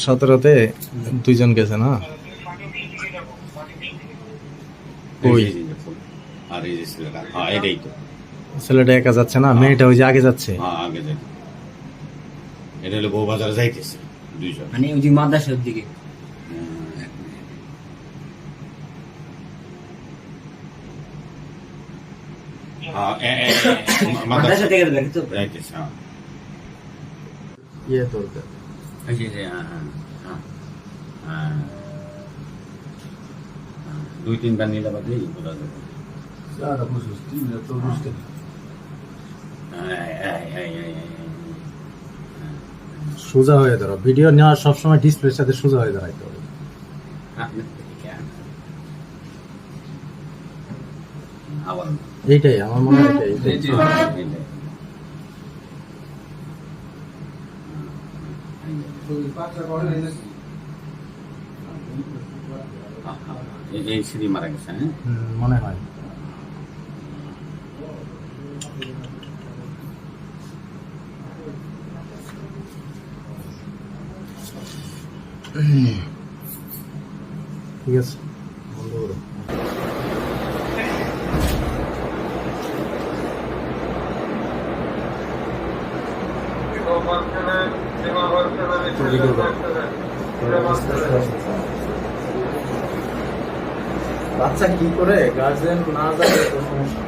17তে দুইজন গেছে না? ওই আর এই যে ছেলেটা, হ্যাঁ এটাই তো। ছেলেটা একা যাচ্ছে না, মেয়েটা ওই যে আগে যাচ্ছে। হ্যাঁ আগে যাই, এটা হলো বউ বাজারে যাইতেছে দুইজন। মানে ওই যে মাদ্রাসার দিকে। মাদ্রাসা থেকে দেখো তো যাইতেছে, হ্যাঁ। ইয়ে দরকার এই যে, হ্যাঁ হ্যাঁ হ্যাঁ, 2-3 বার নিলে বাদে বোঝা যাবে। সোজা হয়ে দাঁড়াও, ভিডিও নেওয়ার সবসময় ডিসপ্লের সাথে সোজা হয়ে দাঁড়াইতে হবে। আবার এইটাই আমার মনে হয়, এটাই এই সিঁড়ি মারা গেছে, হ্যাঁ মনে হয়। ঠিক আছে, বন্ধ করো। বাচ্চা কি করে গার্জেন না জানে তো সমস্যা।